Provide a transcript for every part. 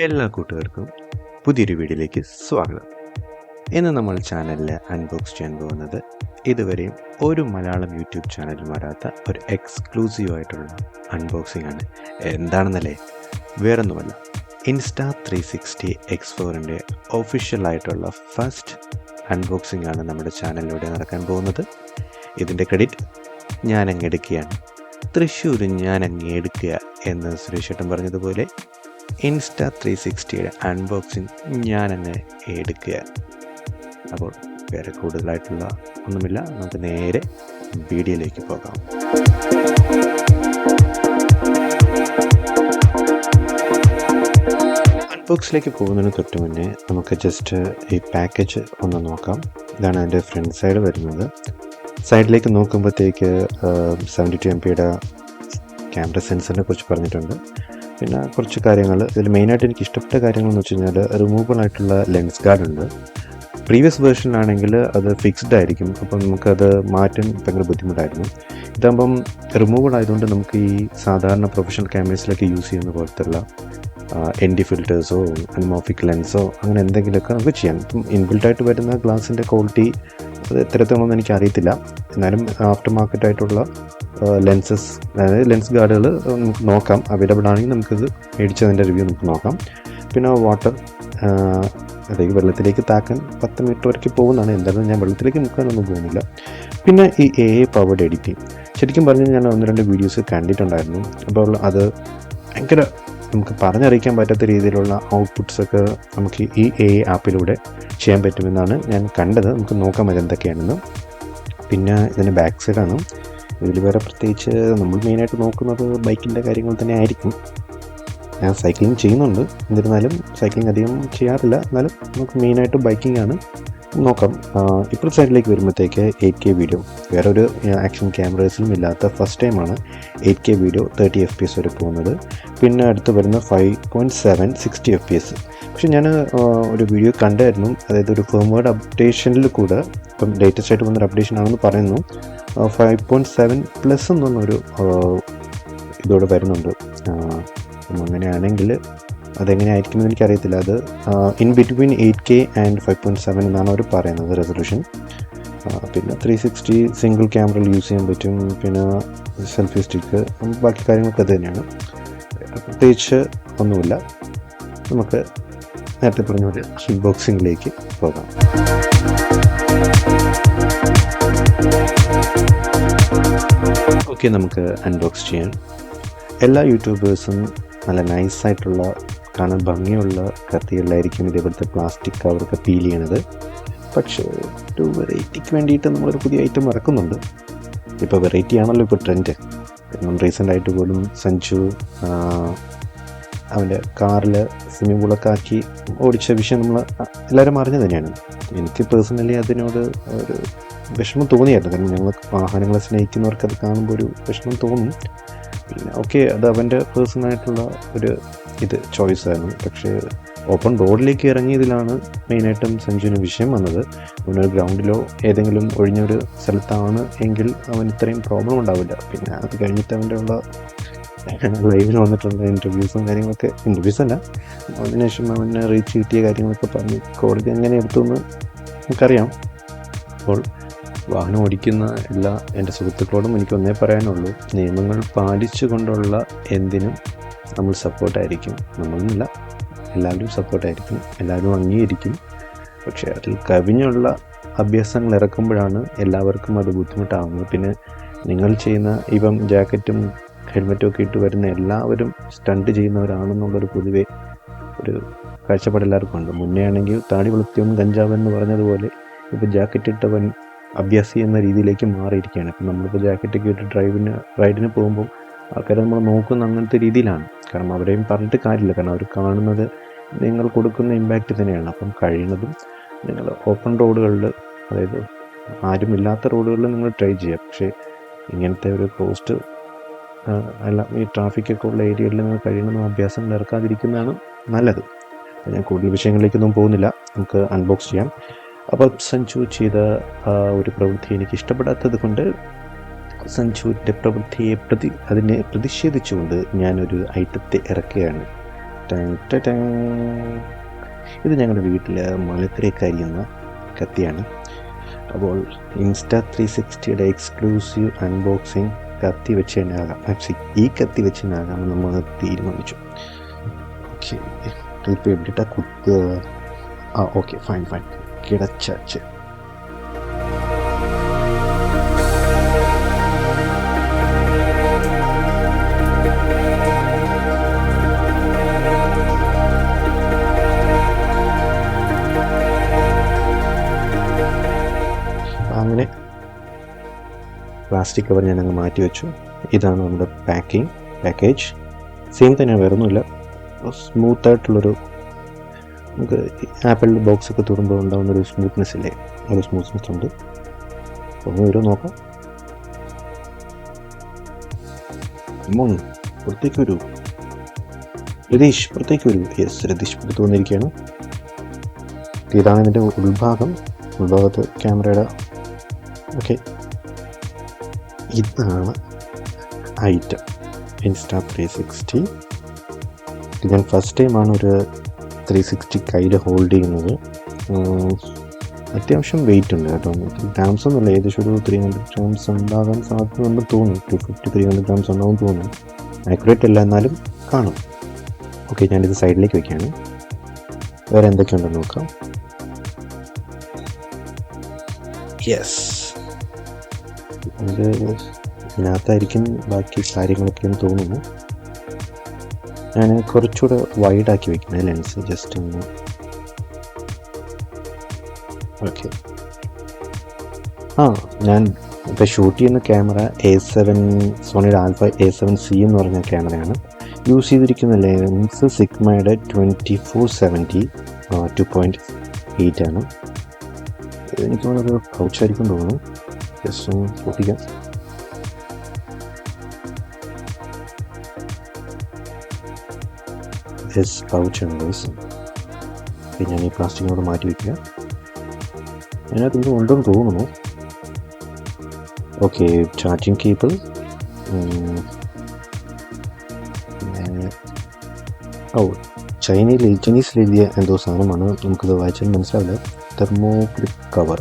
എല്ലാ കൂട്ടുകാർക്കും പുതിയൊരു വീഡിയോയിലേക്ക് സ്വാഗതം. ഇന്ന് നമ്മൾ ചാനലിൽ അൺബോക്സ് ചെയ്യാൻ പോകുന്നത് ഇതുവരെയും ഒരു മലയാളം യൂട്യൂബ് ചാനലും വരാത്ത ഒരു എക്സ്ക്ലൂസീവ് ആയിട്ടുള്ള അൺബോക്സിംഗ് ആണ്. എന്താണെന്നല്ലേ, വേറൊന്നുമല്ല, Insta360 X4ൻ്റെ ഒഫീഷ്യലായിട്ടുള്ള ഫസ്റ്റ് അൺബോക്സിംഗ് ആണ് നമ്മുടെ ചാനലിലൂടെ നടക്കാൻ പോകുന്നത്. ഇതിൻ്റെ ക്രെഡിറ്റ് ഞാനങ്ങ് എടുക്കുകയാണ്. തൃശ്ശൂർ ഞാനങ്ങ് എടുക്കുക എന്ന് സുരേഷ് ഏട്ടൻ പറഞ്ഞതുപോലെ Insta360യുടെ അൺബോക്സിങ് ഞാനങ്ങ് എടുക്കുക. അപ്പോൾ വേറെ കൂടുതലായിട്ടുള്ള ഒന്നുമില്ല, നമുക്ക് നേരെ വീഡിയോയിലേക്ക് പോകാം. അൺബോക്സിലേക്ക് പോകുന്നതിന് തൊട്ട് മുന്നേ നമുക്ക് ജസ്റ്റ് ഈ പാക്കേജ് ഒന്ന് നോക്കാം. ഇതാണ് അതിൻ്റെ ഫ്രണ്ട് സൈഡ് വരുന്നത്. സൈഡിലേക്ക് നോക്കുമ്പോഴത്തേക്ക് 72 MBയുടെ ക്യാമറ സെൻസറിനെ കുറിച്ച് പറഞ്ഞിട്ടുണ്ട്. പിന്നെ കുറച്ച് കാര്യങ്ങൾ ഇതിൽ മെയിനായിട്ട് എനിക്ക് ഇഷ്ടപ്പെട്ട കാര്യങ്ങളെന്ന് വെച്ച് കഴിഞ്ഞാൽ റിമൂവബിൾ ആയിട്ടുള്ള ലെൻസ് ഗാർഡ് ഉണ്ട്. പ്രീവിയസ് വേർഷനിലാണെങ്കിൽ അത് ഫിക്സ്ഡ് ആയിരിക്കും, അപ്പം നമുക്കത് മാറ്റാൻ ഭയങ്കര ബുദ്ധിമുട്ടായിരുന്നു. ഇതാകുമ്പം റിമൂവബിൾ ആയതുകൊണ്ട് നമുക്ക് ഈ സാധാരണ പ്രൊഫഷണൽ ക്യാമറസിലൊക്കെ യൂസ് ചെയ്യുന്ന പോലത്തുള്ള ND ഫിൽറ്റേഴ്സോ അനിമോഫിക് ലെൻസോ അങ്ങനെ എന്തെങ്കിലുമൊക്കെ നമുക്ക് ചെയ്യാം. ഇപ്പം ഇൻബിൽട്ടായിട്ട് വരുന്ന ഗ്ലാസിൻ്റെ ക്വാളിറ്റി അത് എത്രത്തോളം എനിക്ക് അറിയത്തില്ല. എന്നാലും ആഫ്റ്റർ മാർക്കറ്റായിട്ടുള്ള ലെൻസസ്, അതായത് ലെൻസ് ഗാർഡുകൾ നമുക്ക് നോക്കാം. അവൈലബിൾ ആണെങ്കിൽ നമുക്കിത് മേടിച്ചതിൻ്റെ റിവ്യൂ നമുക്ക് നോക്കാം. പിന്നെ വാട്ടർ, അതായത് വെള്ളത്തിലേക്ക് താക്കാൻ 10 മീറ്റർ വരയ്ക്ക് പോകുന്നതാണ്. എന്തായാലും ഞാൻ വെള്ളത്തിലേക്ക് മുക്കാനൊന്നും പോകുന്നില്ല. പിന്നെ ഈ AI പവർഡ് എഡിറ്റിംഗ്, ശരിക്കും പറഞ്ഞാൽ ഞാൻ 1-2 വീഡിയോസ് കണ്ടിട്ടുണ്ടായിരുന്നു. അപ്പോൾ അത് ഭയങ്കര നമുക്ക് പറഞ്ഞറിയിക്കാൻ പറ്റാത്ത രീതിയിലുള്ള ഔട്ട്പുട്ട്സൊക്കെ നമുക്ക് ഈ AI ആപ്പിലൂടെ ചെയ്യാൻ പറ്റുമെന്നാണ് ഞാൻ കണ്ടത്. നമുക്ക് നോക്കാം അതെന്തൊക്കെയാണെന്ന്. പിന്നെ ഇതിൻ്റെ ബാക്ക് സൈഡാണ്. ഇതിൽ വേറെ പ്രത്യേകിച്ച് നമ്മൾ മെയിനായിട്ട് നോക്കുന്നത് ബൈക്കിൻ്റെ കാര്യങ്ങൾ തന്നെ ആയിരിക്കും. ഞാൻ സൈക്ലിംഗ് ചെയ്യുന്നുണ്ട്, എന്നിരുന്നാലും സൈക്ലിംഗ് അധികം ചെയ്യാറില്ല. എന്നാലും നമുക്ക് മെയിനായിട്ട് ബൈക്കിംഗ് ആണ് നോക്കാം. ഇപ്പോൾ സൈഡിലേക്ക് വരുമ്പോഴത്തേക്ക് 8K വീഡിയോ, വേറൊരു ആക്ഷൻ ക്യാമറേസിലും ഇല്ലാത്ത ഫസ്റ്റ് ടൈമാണ് 8K വീഡിയോ 30 FPS വരെ പോകുന്നത്. പിന്നെ അടുത്ത് വരുന്ന 5.7 60 FPS. പക്ഷെ ഞാൻ ഒരു വീഡിയോ കണ്ടായിരുന്നു, അതായത് ഒരു ഫേംവേർഡ് അപ്ഡേഷനിൽ കൂടെ ഇപ്പം ലേറ്റസ്റ്റ് ആയിട്ട് വന്നൊരു അപ്ഡേഷൻ ആണെന്ന് പറയുന്നു. 5.7 പ്ലസ് എന്നൊരു ഇതോടെ വരുന്നുണ്ട്. അങ്ങനെയാണെങ്കിൽ അതെങ്ങനെ ആയിരിക്കുമെന്ന് എനിക്കറിയത്തില്ല. അത് ഇൻ ബിറ്റ്വീൻ 8K ആൻഡ് 5.7 എന്നാണ് അവർ പറയുന്നത് റെസൊല്യൂഷൻ. പിന്നെ 360 സിംഗിൾ ക്യാമറയിൽ യൂസ് ചെയ്യാൻ പറ്റും. പിന്നെ സെൽഫി സ്റ്റിക്ക്, ബാക്കി കാര്യങ്ങളൊക്കെ അത് തന്നെയാണ്. പ്രത്യേകിച്ച് ഒന്നുമില്ല. നമുക്ക് നേരത്തെ പറഞ്ഞ പോലെ അൺബോക്സിങ്ങിലേക്ക് പോകാം. ഓക്കെ, നമുക്ക് അൺബോക്സ് ചെയ്യാം. എല്ലാ യൂട്യൂബേഴ്സും നല്ല നൈസായിട്ടുള്ള, കാണാൻ ഭംഗിയുള്ള കത്തികളിലായിരിക്കും ഇതേപോലത്തെ പ്ലാസ്റ്റിക് കവറൊക്കെ പീൽ ചെയ്യണത്. പക്ഷേ ഒരു വെറൈറ്റിക്ക് വേണ്ടിയിട്ട് നമ്മളൊരു പുതിയ ഐറ്റം ഇറക്കുന്നുണ്ട്. ഇപ്പോൾ വെറൈറ്റി ആണല്ലോ ഇപ്പോൾ ട്രെൻഡ്. കാരണം റീസെൻ്റായിട്ട് പോലും സഞ്ജു അവൻ്റെ കാറിൽ സ്വിമ്മിംഗ് പൂളൊക്കെ ആക്കി ഓടിച്ച വിഷയം നമ്മൾ എല്ലാവരും അറിഞ്ഞു തന്നെയാണ്. എനിക്ക് പേഴ്സണലി അതിനോട് ഒരു വിഷമം തോന്നിയായിരുന്നു. കാരണം ഞങ്ങൾ വാഹനങ്ങളെ സ്നേഹിക്കുന്നവർക്ക് അത് കാണുമ്പോൾ ഒരു വിഷമം തോന്നും. പിന്നെ ഓക്കെ, അത് അവൻ്റെ പേഴ്സണലായിട്ടുള്ള ഒരു ചോയ്സ് ആയിരുന്നു. പക്ഷേ ഓപ്പൺ റോഡിലേക്ക് ഇറങ്ങിയതിലാണ് മെയിനായിട്ടും സഞ്ജുവിന് വിഷയം വന്നത്. അവനൊരു ഗ്രൗണ്ടിലോ ഏതെങ്കിലും ഒഴിഞ്ഞൊരു സ്ഥലത്താണ് എങ്കിൽ അവൻ ഇത്രയും പ്രോബ്ലം ഉണ്ടാവില്ല. പിന്നെ അത് കഴിഞ്ഞിട്ട് അവൻ്റെ ഉള്ള ലൈവിൽ വന്നിട്ടുള്ള ഇൻ്റർവ്യൂസും കാര്യങ്ങളൊക്കെ, ഇൻ്റർവ്യൂസ് അല്ല, അതിനുശേഷം അവന് റീച്ച് കിട്ടിയ കാര്യങ്ങളൊക്കെ പറഞ്ഞ് കോടതി എങ്ങനെ എടുത്തു എന്ന് നമുക്കറിയാം. അപ്പോൾ വാഹനം ഓടിക്കുന്ന എല്ലാ എൻ്റെ സുഹൃത്തുക്കളോടും എനിക്കൊന്നേ പറയാനുള്ളൂ, നിയമങ്ങൾ പാലിച്ചുകൊണ്ടുള്ള എന്തിനും നമ്മൾ സപ്പോർട്ടായിരിക്കും. നമ്മളൊന്നുമില്ല, എല്ലാവരും സപ്പോർട്ടായിരിക്കും, എല്ലാവരും അംഗീകരിക്കും. പക്ഷേ അതിൽ കവിഞ്ഞുള്ള അഭ്യാസങ്ങൾ ഇറക്കുമ്പോഴാണ് എല്ലാവർക്കും അത് ബുദ്ധിമുട്ടാകുന്നത്. പിന്നെ നിങ്ങൾ ചെയ്യുന്ന ഇപ്പം ജാക്കറ്റും ഹെൽമെറ്റും ഒക്കെ ഇട്ട് വരുന്ന എല്ലാവരും സ്റ്റണ്ട് ചെയ്യുന്നവരാണെന്നുള്ളൊരു പൊതുവെ ഒരു കാഴ്ചപ്പാട് എല്ലാവർക്കും ഉണ്ട്. മുന്നേ ആണെങ്കിൽ താടി വെളുത്തിയും കഞ്ചാവെന്ന് പറഞ്ഞതുപോലെ ഇപ്പോൾ ജാക്കറ്റ് ഇട്ടവൻ അഭ്യാസി എന്ന രീതിയിലേക്ക് മാറിയിരിക്കുകയാണ്. ഇപ്പം നമ്മളിപ്പോൾ ജാക്കറ്റൊക്കെ ഇട്ട് റൈഡിന് പോകുമ്പോൾ ആൾക്കാർ നമ്മൾ നോക്കുന്ന അങ്ങനത്തെ രീതിയിലാണ്. കാരണം അവരെയും പറഞ്ഞിട്ട് കാര്യമില്ല, കാരണം അവർ കാണുന്നത് നിങ്ങൾ കൊടുക്കുന്ന ഇമ്പാക്റ്റ് തന്നെയാണ്. അപ്പം കഴിയുന്നതും നിങ്ങൾ ഓപ്പൺ റോഡുകളിൽ, അതായത് ആരുമില്ലാത്ത റോഡുകളിൽ നിങ്ങൾ ട്രൈ ചെയ്യുക. പക്ഷേ ഇങ്ങനത്തെ ഒരു ക്ലോസ്ഡ് അല്ല, ഈ ട്രാഫിക്കൊക്കെ ഉള്ള ഏരിയയിൽ നിങ്ങൾ കഴിയുന്നതും അഭ്യാസങ്ങൾ ഇറക്കാതിരിക്കുന്നതാണ് നല്ലത്. ഞാൻ കൂടുതൽ വിഷയങ്ങളിലേക്കൊന്നും പോകുന്നില്ല, നമുക്ക് അൺബോക്സ് ചെയ്യാം. അപ്പോൾ സഞ്ജു ചെയ്ത ഒരു പ്രവൃത്തി എനിക്ക് ഇഷ്ടപ്പെടാത്തത് കൊണ്ട് സഞ്ജുവിൻ്റെ പ്രവൃത്തിയെ അതിനെ പ്രതിഷേധിച്ചുകൊണ്ട് ഞാനൊരു ഐറ്റത്തെ ഇറക്കുകയാണ്. ഇത് ഞങ്ങളുടെ വീട്ടിൽ മലക്കറിയൊക്കെ അരിയുന്ന കത്തിയാണ്. അപ്പോൾ Insta360യുടെ എക്സ്ക്ലൂസീവ് അൺബോക്സിങ് കത്തി വെച്ച് തന്നെ ആകാം. ആക്ച്വലി ഈ കത്തി വെച്ച് തന്നെ ആകാമെന്ന് നമ്മൾ തീരുമാനിച്ചു. ഓക്കെ, ഇതിപ്പോൾ എവിടെയിട്ടാ കുത്തുക? Okay, fine കിടച്ചാച്ച്. അങ്ങനെ പ്ലാസ്റ്റിക് കവർ ഞാനങ്ങ് മാറ്റി വെച്ചു. ഇതാണ് നമ്മുടെ പാക്കേജ്. സെയിം തന്നെ, വേറൊന്നുമില്ല. സ്മൂത്തായിട്ടുള്ളൊരു, നമുക്ക് ആപ്പിൾ ബോക്സൊക്കെ തുറമ്പോൾ ഉണ്ടാകുന്നൊരു സ്മൂത്ത്നെസ് ഇല്ലേ, ഒരു സ്മൂത്ത്നെസ് ഉണ്ട്. ഒന്ന് വരും നോക്കാം. പുറത്തേക്ക് വരൂ രതീഷ്, പുറത്തേക്ക് വരൂ. യെസ്, രതീഷ് പുറത്ത് വന്നിരിക്കുകയാണ്. ഇതാണ് ഇതിൻ്റെ ഉൾഭാഗത്ത് ക്യാമറയുടെ. ഓക്കെ, ഇതാണ് ഐറ്റം Insta360. ഞാൻ ഫസ്റ്റ് ടൈമാണ് ഒരു 360 കയ്യിൽ ഹോൾഡ് ചെയ്യുന്നത്. അത്യാവശ്യം വെയിറ്റ് ഉണ്ട് കേട്ടോ. ഗ്രാംസ് ഒന്നുമില്ല, ഏകദേശം ഒരു 300 ഗ്രാംസ് ഉണ്ടാകാൻ സാധ്യതയുണ്ടെന്ന് തോന്നുന്നു. 250-300 ഗ്രാംസ് ഉണ്ടാവും തോന്നുന്നു. ആക്യുറേറ്റ് അല്ല, എന്നാലും കാണും. ഓക്കെ, ഞാനിത് സൈഡിലേക്ക് വയ്ക്കുകയാണ്. വേറെ എന്തൊക്കെയുണ്ടെന്ന് നോക്കാം. യെസ്, ഇതിനകത്തായിരിക്കും ബാക്കി കാര്യങ്ങളൊക്കെയെന്ന് തോന്നുന്നു. ഞാൻ കുറച്ചുകൂടെ വൈഡാക്കി വയ്ക്കുന്നത് ലെൻസ്, ജസ്റ്റ് ഒന്ന്. ഓക്കെ, ഞാൻ ഇപ്പോൾ ഷൂട്ട് ചെയ്യുന്ന ക്യാമറ സോണിയുടെ ആൽഫ A7C എന്ന് പറഞ്ഞ ക്യാമറയാണ്. യൂസ് ചെയ്തിരിക്കുന്ന ലെൻസ് സിഗ്മയുടെ 2470 2.8 ആണ്. എനിക്ക് തോന്നുന്നത് പൗച്ചായിരിക്കും തോന്നുന്നു. ജസ്റ്റ് ഒന്ന് പൊട്ടിക്കാം. പൗച്ചാണ് ഗൈസ്. പിന്നെ ഞാൻ ഈ പ്ലാസ്റ്റിക്കിനോട് മാറ്റി വയ്ക്കുക. അതിനകത്ത് ഇത് ഉണ്ടെന്ന് തോന്നുന്നു. Okay, charging cable. ചൈനീസിൽ എഴുതിയ എന്തോ സാധനമാണ്, നമുക്കത് വായിച്ചാൽ മനസ്സിലാവില്ല. തെർമോഗ്രിപ്പ് കവർ.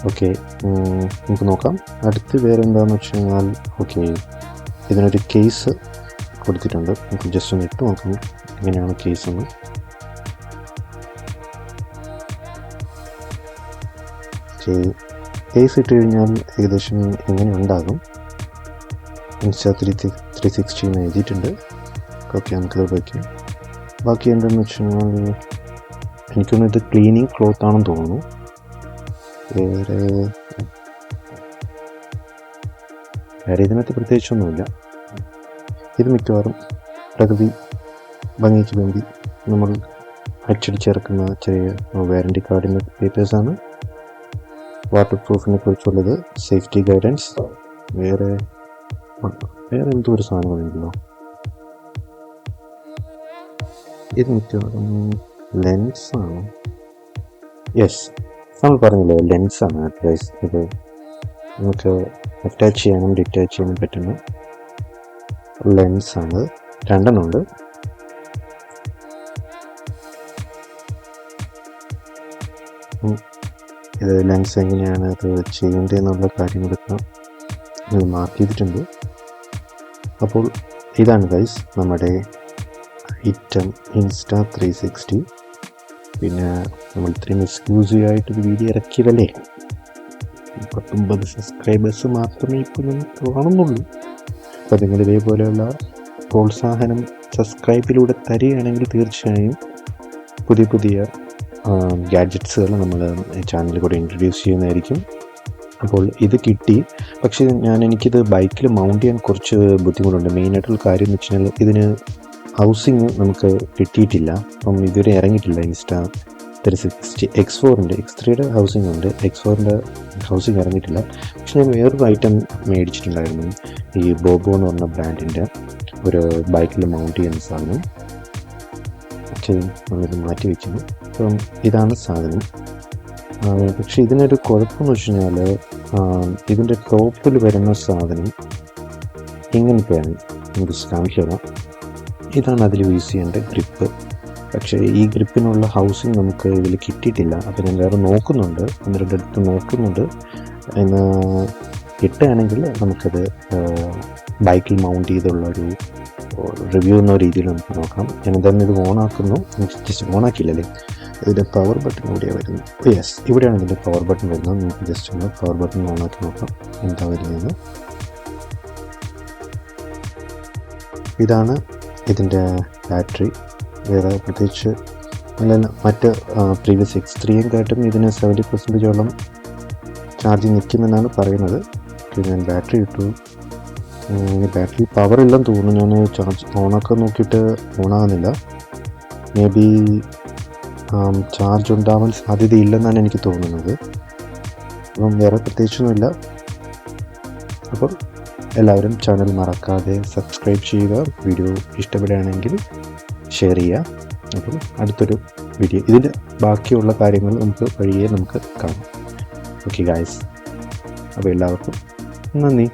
ഓക്കെ, നമുക്ക് നോക്കാം. അടുത്ത് വേറെ എന്താണെന്ന് വെച്ച് കഴിഞ്ഞാൽ, ഓക്കെ, ഇതിനൊരു കേസ് കൊടുത്തിട്ടുണ്ട്. നമുക്ക് ജസ്റ്റ് ഒന്ന് ഇട്ട് നോക്കാം എങ്ങനെയാണ് കേസ് എന്ന്. കേസ് ഇട്ട് കഴിഞ്ഞാൽ ഏകദേശം ഇങ്ങനെ ഉണ്ടാകും. Insta360 എന്ന് എഴുതിയിട്ടുണ്ട്. ഓക്കെ, നമുക്കത് വയ്ക്കാം. ബാക്കി എന്താണെന്ന് വെച്ച് കഴിഞ്ഞാൽ, എനിക്കൊന്നും ഇത് ക്ലീനിങ് ക്ലോത്ത് ആണെന്ന് തോന്നുന്നു. വേറെ ഇതിനകത്ത് പ്രത്യേകിച്ചൊന്നുമില്ല. ഇത് മിക്കവാറും പ്രകൃതി ഭംഗിക്ക് വേണ്ടി നമ്മൾ അച്ചടിച്ചിറക്കുന്ന ചെറിയ വാറൻറ്റി കാർഡിൻ്റെ പേപ്പേഴ്സാണ്. വാട്ടർ പ്രൂഫിനെ കുറിച്ചുള്ളത്, സേഫ്റ്റി ഗൈഡൻസ്. വേറെ എന്തോ ഒരു സാധനങ്ങളുണ്ടല്ലോ. ഇത് മിക്കവാറും ലെൻസാണ്. യെസ്, നമ്മൾ പറഞ്ഞില്ലേ, ലെൻസാണ് ഗൈസ്. ഇത് നമുക്ക് അറ്റാച്ച് ചെയ്യാനും ഡിറ്റാച്ച് ചെയ്യാനും പറ്റുന്ന ലെൻസാണ്. 2 ഉണ്ട്. ഇത് ലെൻസ് എങ്ങനെയാണ് അത് ചെയ്യേണ്ടതെന്നുള്ള കാര്യങ്ങളൊക്കെ ഇത് മാർക്ക് ചെയ്തിട്ടുണ്ട്. അപ്പോൾ ഇതാണ് ഗൈസ് നമ്മുടെ ഐറ്റം Insta360. പിന്നെ നമ്മൾ ഇത്രയും എക്സ്ക്ലൂസീവായിട്ടൊരു വീഡിയോ ഇറക്കിയതല്ലേ. 19 സബ്സ്ക്രൈബേഴ്സ് മാത്രമേ ഇപ്പോൾ നമുക്ക് കാണുന്നുള്ളൂ. അപ്പോൾ നിങ്ങൾ ഇതേപോലെയുള്ള പ്രോത്സാഹനം സബ്സ്ക്രൈബിലൂടെ തരികയാണെങ്കിൽ തീർച്ചയായും പുതിയ ഗാഡ്ജറ്റ്സുകൾ നമ്മൾ ചാനലിൽ കൂടെ ഇൻട്രൊഡ്യൂസ് ചെയ്യുന്നതായിരിക്കും. അപ്പോൾ ഇത് കിട്ടി, പക്ഷേ എനിക്കിത് ബൈക്കിൽ മൗണ്ട് ചെയ്യാൻ കുറച്ച് ബുദ്ധിമുട്ടുണ്ട്. മെയിനായിട്ടുള്ള കാര്യം എന്ന് വെച്ച് കഴിഞ്ഞാൽ, ഇതിന് ഹൗസിങ് നമുക്ക് കിട്ടിയിട്ടില്ല. അപ്പം ഇതുവരെ ഇറങ്ങിയിട്ടില്ല. Insta360 X4 X3യുടെ ഹൗസിംഗ് ഉണ്ട്, X4ൻ്റെ ഹൗസിംഗ് ഇറങ്ങിയിട്ടില്ല. പക്ഷെ ഞാൻ വേറൊരു ഐറ്റം മേടിച്ചിട്ടുണ്ടായിരുന്നു, ഈ ബോബോ എന്ന് പറഞ്ഞ ബ്രാൻഡിൻ്റെ ഒരു ബൈക്കിൽ മൗണ്ട് ചെയ്യുന്ന സാധനം. പക്ഷേ നമ്മളിത് മാറ്റി വയ്ക്കുന്നു. അപ്പം ഇതാണ് സാധനം. പക്ഷേ ഇതിനൊരു കുഴപ്പമെന്ന് വെച്ച് കഴിഞ്ഞാൽ, ഇതിൻ്റെ ടോപ്പിൽ വരുന്ന സാധനം ഇങ്ങനത്തെയാണ്. നമുക്ക് കാണിച്ചു തരാം. ഇതാണ് അതിൽ യൂസ് ചെയ്യേണ്ട ഗ്രിപ്പ്. പക്ഷേ ഈ ഗ്രിപ്പിനുള്ള ഹൗസിങ് നമുക്ക് ഇതിൽ കിട്ടിയിട്ടില്ല. അപ്പോൾ ഞാൻ വേറെ നോക്കുന്നുണ്ട്, ഒന്ന് രണ്ടിടത്ത് നോക്കുന്നുണ്ട്. എന്ന് കിട്ടുകയാണെങ്കിൽ നമുക്കത് ബൈക്കിൽ മൗണ്ട് ചെയ്തുള്ളൊരു റിവ്യൂ എന്ന രീതിയിൽ നമുക്ക് നോക്കാം. ഞാൻ എന്തായാലും ഇത് ഓണാക്കുന്നു. ജസ്റ്റ് ഓണാക്കിയില്ലല്ലേ, ഇതിൻ്റെ പവർ ബട്ടൺ ഇവിടെയാണ് വരുന്നത്. യെസ്, ഇവിടെയാണ് ഇതിൻ്റെ പവർ ബട്ടൺ വരുന്നത്. നമുക്ക് ജസ്റ്റ് ഒന്ന് പവർ ബട്ടൺ ഓണാക്കി നോക്കാം എന്താ വരുന്നത്. ഇതാണ് ഇതിൻ്റെ ബാറ്ററി. വേറെ പ്രത്യേകിച്ച് അല്ല, മറ്റ് പ്രീവിയസ് X3യും കാട്ടും ഇതിന് 70% ചാർജിങ് നിൽക്കുമെന്നാണ് പറയുന്നത്. ഞാൻ ബാറ്ററി ഇട്ടു. ബാറ്ററി പവർ ഇല്ലെന്ന് തോന്നുന്നു. ഞാൻ ചാർജ് ഓണൊക്കെ നോക്കിയിട്ട് ഓണാകുന്നില്ല. മേ ബി ചാർജ് ഉണ്ടാവാൻ സാധ്യതയില്ലെന്നാണ് എനിക്ക് തോന്നുന്നത്. അപ്പം വേറെ പ്രത്യേകിച്ചൊന്നുമില്ല. അപ്പോൾ എല്ലാവരും ചാനൽ മറക്കാതെ സബ്സ്ക്രൈബ് ചെയ്യുക. വീഡിയോ ഇഷ്ടപ്പെടുകയാണെങ്കിൽ ഷെയർ ചെയ്യുക. അപ്പം അടുത്തൊരു വീഡിയോ ഇതിൻ്റെ ബാക്കിയുള്ള കാര്യങ്ങൾ നമുക്ക് വഴിയെ നമുക്ക് കാണാം. ഓക്കെ ഗായ്സ്, അപ്പോൾ എല്ലാവർക്കും നന്ദി.